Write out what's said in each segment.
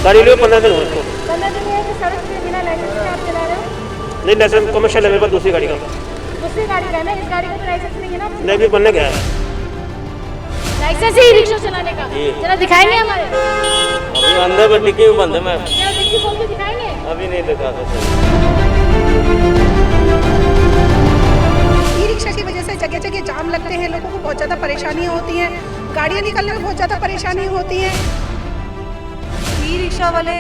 गाड़ी लियो 15 दिन हो इसको। 15 दिन है कि सड़क पे बिना लाइसेंस के आप चला रहे हो? नहीं, लाइसेंस कमर्शियल है मेरे पास दूसरी गाड़ी का। दूसरी गाड़ी का है ना, इस गाड़ी का तो लाइसेंस नहीं है ना? नहीं, भी बनने गया है। लाइसेंस ही रिक्शा चलाने का? जरा दिखाएंगे हमारे। अभी अंदर में डिक्की में बंद है मैम। जरा डिक्की खोल के दिखाएंगे। अभी नहीं दिखा सकते। ई रिक्शा की वजह से जगह जगह जाम लगते हैं, लोगों को बहुत ज़्यादा परेशानियाँ होती हैं, गाड़ियाँ निकलने में बहुत ज़्यादा परेशानी होती है। ई रिक्शा वाले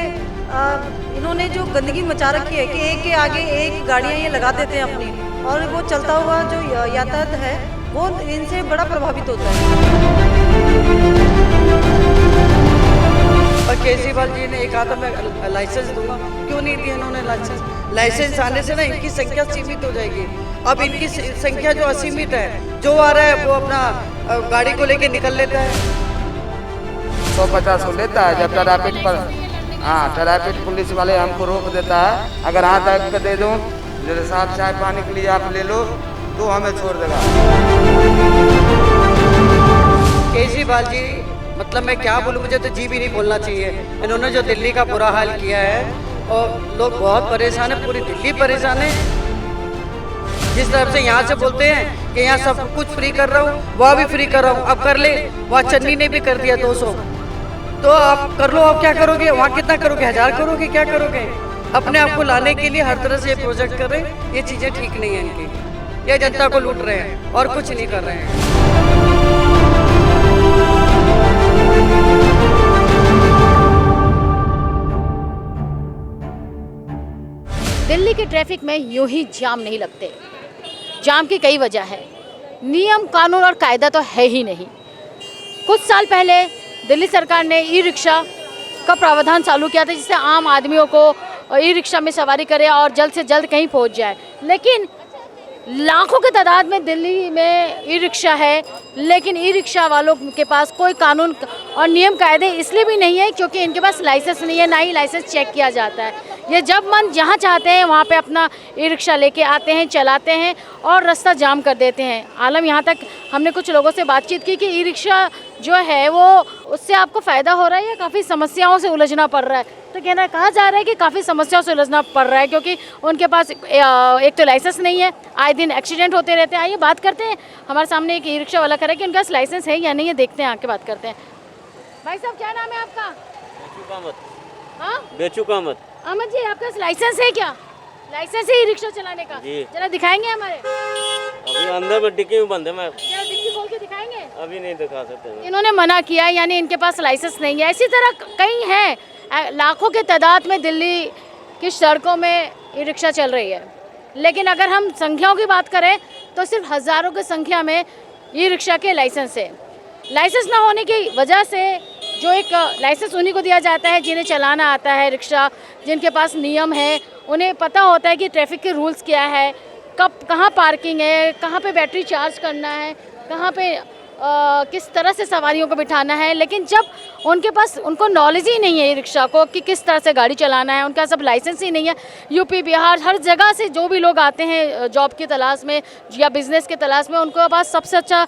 इन्होंने जो गंदगी मचा रखी है कि एक के आगे एक गाड़ियाँ ये लगा देते हैं अपनी, और वो चलता हुआ जो यातायात है वो इनसे बड़ा प्रभावित होता है। और केजरीवाल जी ने एक कहा था मैं लाइसेंस दूंगा, क्यों नहीं दिया इन्होंने लाइसेंस? लाइसेंस आने से ना इनकी संख्या सीमित हो जाएगी। अब इनकी संख्या जो असीमित है, जो आ रहा है वो अपना गाड़ी को लेके निकल लेता है। 150 लेता है, जब ट्रैफिक पर ट्रैफिक पुलिस वाले हमको रोक देता है, अगर हाथ तक के दे दूँ जैसे साहब चाय पानी के लिए आप ले लो तो हमें छोड़ देगा। केजरीवाल जी, मतलब मैं क्या बोलूँ, मुझे तो जी भी नहीं बोलना चाहिए। इन्होंने जो दिल्ली का बुरा हाल किया है और लोग बहुत परेशान है, पूरी दिल्ली परेशान है। जिस तरफ से यहाँ से बोलते हैं कि यहाँ सब कुछ फ्री कर रहा हूँ, वह भी फ्री कर रहा हूँ, अब कर ले। वहाँ चन्नी ने भी कर दिया 200, तो आप कर लो। अब क्या करोगे? वहाँ कितना करोगे? 1000 करोगे? क्या करोगे? अपने आप को लाने के लिए हर तरह से ये प्रोजेक्ट कर रहे हैं। ये चीज़ें ठीक नहीं है इनकी, ये जनता को लूट रहे हैं और कुछ नहीं कर रहे हैं। दिल्ली के ट्रैफिक में यूं ही जाम नहीं लगते। जाम की कई वजह है, नियम कानून और कायदा तो है ही नहीं। कुछ साल पहले दिल्ली सरकार ने ई रिक्शा का प्रावधान चालू किया था, जिससे आम आदमियों को ई रिक्शा में सवारी करे और जल्द से जल्द कहीं पहुंच जाए। लेकिन लाखों की तादाद में दिल्ली में ई रिक्शा है, लेकिन ई रिक्शा वालों के पास कोई कानून और नियम कायदे इसलिए भी नहीं है क्योंकि इनके पास लाइसेंस नहीं है, ना ही लाइसेंस चेक किया जाता है। ये जब मन जहाँ चाहते हैं वहाँ पे अपना ई रिक्शा लेके आते हैं, चलाते हैं और रास्ता जाम कर देते हैं। आलम यहाँ तक हमने कुछ लोगों से बातचीत की कि ई रिक्शा जो है वो उससे आपको फ़ायदा हो रहा है या काफ़ी समस्याओं से उलझना पड़ रहा है। तो कहना कहा जा रहा है कि काफ़ी समस्याओं से उलझना पड़ रहा है क्योंकि उनके पास एक तो लाइसेंस नहीं है, आए दिन एक्सीडेंट होते रहते हैं। आइए बात करते हैं, हमारे सामने एक ई रिक्शा वाला खड़ा है कि उनके पास लाइसेंस है या नहीं है, देखते हैं, आके बात करते हैं। भाई साहब क्या नाम है आपका? बेचू कामत। अहमद जी, आपका लाइसेंस है क्या? लाइसेंस है ई रिक्शा चलाने का? जरा दिखाएंगे हमारे। अभी अंदर में डिक्की में बंद है मैम। जरा डिक्की खोल के दिखाएंगे। अभी नहीं दिखा सकते। इन्होंने मना किया, यानी इनके पास लाइसेंस नहीं है। इसी तरह कई हैं, लाखों के तादाद में दिल्ली की सड़कों में ई रिक्शा चल रही है। लेकिन अगर हम संख्याओं की बात करें तो सिर्फ हज़ारों की संख्या में ई रिक्शा के लाइसेंस है। लाइसेंस ना होने की वजह से जो एक लाइसेंस उन्हीं को दिया जाता है जिन्हें चलाना आता है रिक्शा, जिनके पास नियम है, उन्हें पता होता है कि ट्रैफिक के रूल्स क्या है, कब कहाँ पार्किंग है, कहाँ पे बैटरी चार्ज करना है, कहाँ पे किस तरह से सवारियों को बिठाना है। लेकिन जब उनके पास उनको नॉलेज ही नहीं है ई रिक्शा को कि किस तरह से गाड़ी चलाना है, उनका सब लाइसेंस ही नहीं है। यूपी बिहार हर जगह से जो भी लोग आते हैं जॉब की तलाश में या बिज़नेस की तलाश में, उनके पास सबसे अच्छा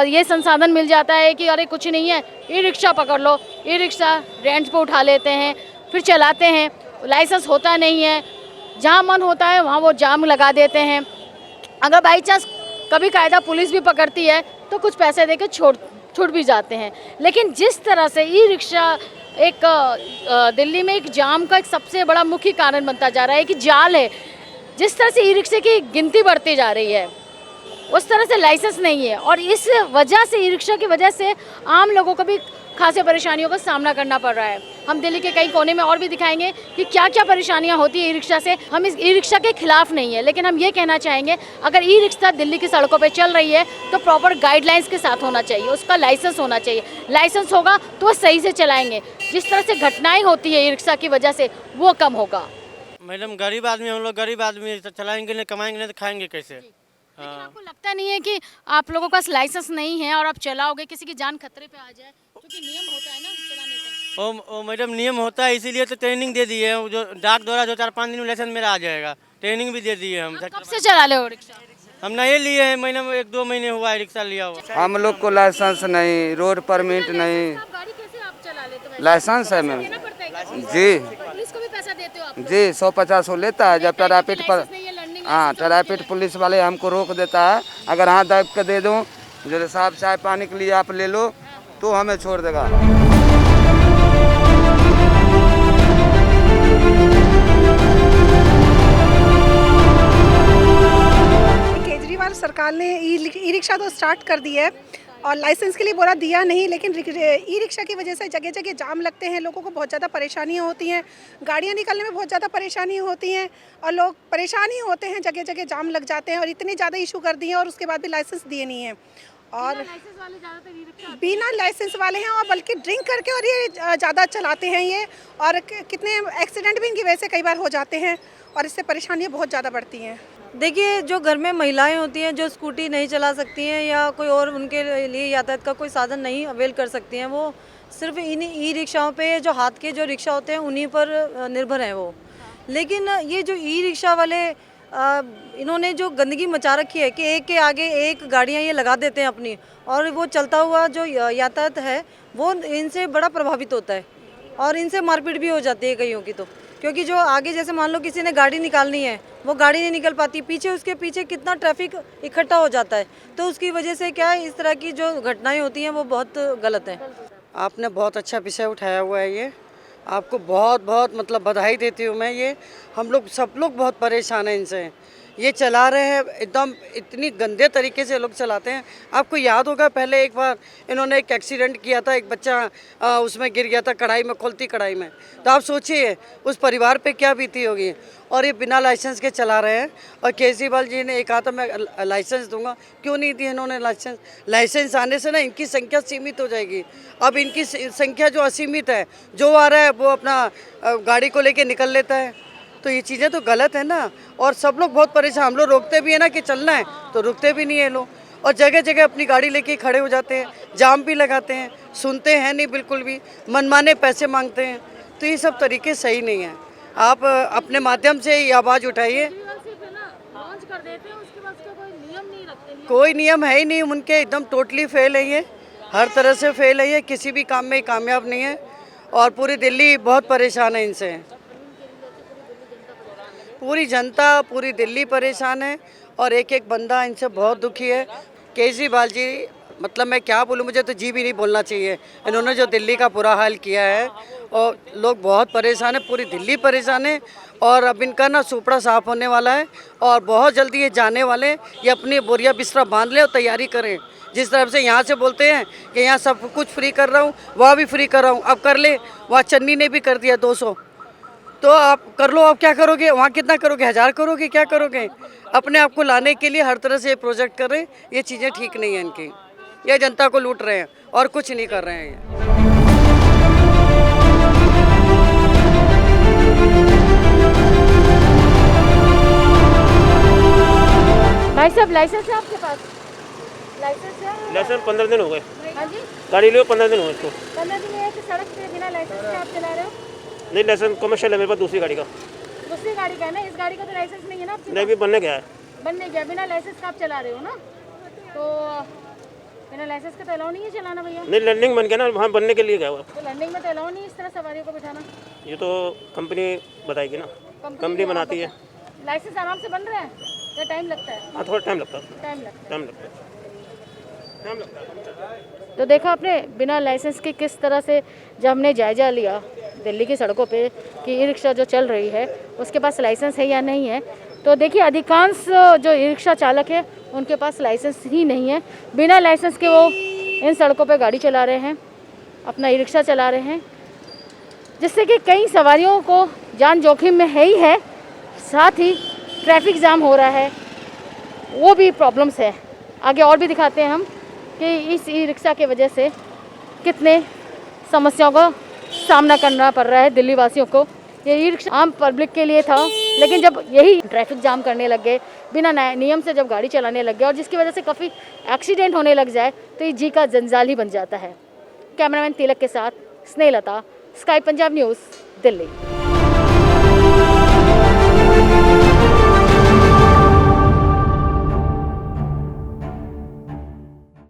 ये संसाधन मिल जाता है कि अरे कुछ नहीं है, ई रिक्शा पकड़ लो। ई रिक्शा रेंट पर उठा लेते हैं, फिर चलाते हैं, लाइसेंस होता नहीं है, जहाँ मन होता है वहाँ वो जाम लगा देते हैं। अगर बाई चांस कभी कायदा पुलिस भी पकड़ती है तो कुछ पैसे देकर छूट भी जाते हैं। लेकिन जिस तरह से ई रिक्शा एक दिल्ली में एक जाम का एक सबसे बड़ा मुख्य कारण बनता जा रहा है कि जाल है, जिस तरह से ई रिक्शे की गिनती बढ़ती जा रही है उस तरह से लाइसेंस नहीं है, और इस वजह से ई रिक्शा की वजह से आम लोगों को भी खासी परेशानियों का सामना करना पड़ रहा है। हम दिल्ली के कई कोने में और भी दिखाएंगे कि क्या क्या परेशानियां होती है ई रिक्शा से। हम इस ई रिक्शा के खिलाफ नहीं है, लेकिन हम ये कहना चाहेंगे अगर ई रिक्शा दिल्ली की सड़कों पे चल रही है तो प्रॉपर गाइडलाइंस के साथ होना चाहिए, उसका लाइसेंस होना चाहिए। लाइसेंस होगा तो वो सही से चलाएंगे। जिस तरह से घटनाएँ होती है ई रिक्शा की वजह से वो कम होगा। मैडम गरीब आदमी, हम लोग गरीब आदमी, चलाएंगे नहीं, कमाएंगे नहीं तो खाएंगे कैसे? लेकिन आपको लगता नहीं है कि आप लोगों के पास लाइसेंस नहीं है और आप चलाओगे, किसी की जान खतरे पे आ जाए, क्योंकि नियम होता है ना चलाने का। ओ मैडम नियम होता है, इसीलिए तो ट्रेनिंग दे दी है, जो डाक द्वारा जो 4-5 दिन में लाइसेंस मेरा आ जाएगा। ट्रेनिंग भी दे दी है। हम कब से चला ले हो रिक्शा? हम नए लिए हैं, महीने में 1-2 महीने हुआ है रिक्शा लिया हुआ। हम लोग को लाइसेंस नहीं, रोड परमिट नहीं। गाड़ी कैसे आप चला लेते हो? लाइसेंस है मैम, जी पुलिस को भी पैसा देते हो आप? जी 150 वो लेता है जब ट्रैफिक पर। लाइसेंस नहीं है, लर्निंग हाँ ट्रैफिक पुलिस वाले हमको रोक देता है, अगर हाँ दब के दे दूँ जो साहब चाय पानी के लिए आप ले लो तो हमें छोड़ देगा। केजरीवाल सरकार ने ई रिक्शा तो स्टार्ट कर दी है और लाइसेंस के लिए बोला दिया नहीं, लेकिन ई रिक्शा की वजह से जगह जगह जाम लगते हैं, लोगों को बहुत ज़्यादा परेशानियां होती हैं, गाड़ियां निकलने में बहुत ज़्यादा परेशानी होती हैं और लोग परेशान ही होते हैं, जगह जगह जाम लग जाते हैं और इतने ज़्यादा इशू कर दिए हैं और उसके बाद भी लाइसेंस दिए नहीं हैं और लाइसेंस वाले ज़्यादातर ई रिक्शा बिना लाइसेंस वाले हैं और बल्कि ड्रिंक करके और ये ज़्यादा चलाते हैं ये, और कितने एक्सीडेंट भी इनकी वजह से कई बार हो जाते हैं और इससे परेशानियाँ बहुत ज़्यादा बढ़ती हैं। देखिए, जो घर में महिलाएं होती हैं जो स्कूटी नहीं चला सकती हैं या कोई और उनके लिए यातायात का कोई साधन नहीं अवेल कर सकती हैं, वो सिर्फ इन ई रिक्शाओं पे जो हाथ के जो रिक्शा होते हैं उन्हीं पर निर्भर हैं वो। लेकिन ये जो ई रिक्शा वाले इन्होंने जो गंदगी मचा रखी है कि एक के आगे एक गाड़ियाँ ये लगा देते हैं अपनी, और वो चलता हुआ जो यातायात है वो इनसे बड़ा प्रभावित होता है और इनसे मारपीट भी हो जाती है कईयों की, तो क्योंकि जो आगे जैसे मान लो किसी ने गाड़ी निकालनी है वो गाड़ी नहीं निकल पाती, पीछे उसके पीछे कितना ट्रैफिक इकट्ठा हो जाता है, तो उसकी वजह से क्या है इस तरह की जो घटनाएं होती हैं वो बहुत गलत हैं। आपने बहुत अच्छा विषय उठाया हुआ है, ये आपको बहुत बहुत मतलब बधाई देती हूँ मैं। ये हम लोग सब लोग बहुत परेशान हैं इनसे, ये चला रहे हैं एकदम इतनी गंदे तरीके से लोग चलाते हैं। आपको याद होगा पहले एक बार इन्होंने एक एक्सीडेंट किया था, एक बच्चा उसमें गिर गया था कढ़ाई में, खोलती कढ़ाई में, तो आप सोचिए उस परिवार पे क्या बीती होगी। और ये बिना लाइसेंस के चला रहे हैं और केजरीवाल जी ने कहा था मैं लाइसेंस दूंगा, क्यों नहीं दी इन्होंने लाइसेंस? लाइसेंस आने से ना इनकी संख्या सीमित हो जाएगी। अब इनकी संख्या जो असीमित है, जो आ रहा है वो अपना गाड़ी को लेके निकल लेता है, तो ये चीज़ें तो गलत है ना। और सब लोग बहुत परेशान, हम लोग रोकते भी है ना कि चलना है तो रुकते भी नहीं है लोग, और जगह जगह अपनी गाड़ी लेके खड़े हो जाते हैं, जाम भी लगाते हैं, सुनते हैं नहीं बिल्कुल भी, मनमाने पैसे मांगते हैं, तो ये सब तरीके सही नहीं है। आप अपने माध्यम से ये आवाज़ उठाइए। कोई नियम है ही नहीं उनके, एकदम टोटली फेल है ये, हर तरह से फेल है ये, किसी भी काम में कामयाब नहीं है और पूरी दिल्ली बहुत परेशान है इनसे। पूरी जनता, पूरी दिल्ली परेशान है और एक एक बंदा इनसे बहुत दुखी है। केजरीवाल जी, मतलब मैं क्या बोलूँ, मुझे तो जी भी नहीं बोलना चाहिए। इन्होंने जो दिल्ली का बुरा हाल किया है और लोग बहुत परेशान है, पूरी दिल्ली परेशान है और अब इनका ना सुपड़ा साफ होने वाला है और बहुत जल्दी ये जाने वाले। ये अपनी बोरिया बिस्तरा बांध ले और तैयारी करें। जिस तरफ से यहाँ से बोलते हैं कि यहाँ सब कुछ फ्री कर रहा हूँ, वहाँ भी फ्री कर रहा हूँ, अब कर ले। वहाँ चन्नी ने भी कर दिया 200, तो आप कर लो। अब क्या करोगे? वहाँ कितना करोगे? 1000 करोगे? क्या करोगे? अपने आप को लाने के लिए हर तरह से प्रोजेक्ट कर रहे हैं। ये चीज़ें ठीक नहीं है इनकी, ये जनता को लूट रहे हैं और कुछ नहीं कर रहे हैं ये। भाई साहब, लाइसेंस है आपके पास? लाइसेंस है? लाइसेंस 15 दिन हो गए, हाँ जी, गाड़ी लियो 15 दिन हुए इसको। 15 दिन है कि सड़क पे बिना लाइसेंस के आप चला रहे हो? नहीं, लाइसेंस कमर्शियल है मेरे पास दूसरी गाड़ी का। दूसरी गाड़ी का है ना, इस गाड़ी का तो लाइसेंस नहीं है ना आपके नहीं, भी बनने गया है। पास? बनने गया, बिना लाइसेंस का आप चला रहे हो ना, तो बिना लाइसेंस का तो अलाउ नहीं है चलाना भैया। नहीं, लर्निंग बन गया ना, वहाँ बनने के लिए गया हुआ। तो लर्निंग में तो अलाउ नहीं है इस तरह सवारियों को बिठाना। ये तो कंपनी बताएगी ना, कंपनी बनाती है। लाइसेंस आराम से बन रहा है या टाइम लगता है? हाँ, थोड़ा टाइम लगता है, टाइम लगता है। टाइम लगता है, टाइम लगता है। तो देखा आपने बिना लाइसेंस के किस तरह से, जब हमने जायजा लिया दिल्ली की सड़कों पे कि ई रिक्शा जो चल रही है उसके पास लाइसेंस है या नहीं है, तो देखिए अधिकांश जो ई रिक्शा चालक है उनके पास लाइसेंस ही नहीं है। बिना लाइसेंस के वो इन सड़कों पे गाड़ी चला रहे हैं, अपना ई रिक्शा चला रहे हैं, जिससे कि कई सवारियों को जान जोखिम में है ही है, साथ ही ट्रैफिक जाम हो रहा है, वो भी प्रॉब्लम्स है। आगे और भी दिखाते हैं हम कि इस ई रिक्शा के वजह से कितने समस्याओं का सामना करना पड़ रहा है दिल्ली वासियों को। ये ई रिक्शा आम पब्लिक के लिए था, लेकिन जब यही ट्रैफिक जाम करने लग गए, बिना नियम से जब गाड़ी चलाने लग गए और जिसकी वजह से काफ़ी एक्सीडेंट होने लग जाए, तो ये जी का जंजाल ही बन जाता है। कैमरामैन तिलक के साथ स्नेहलता, स्काई पंजाब न्यूज़, दिल्ली।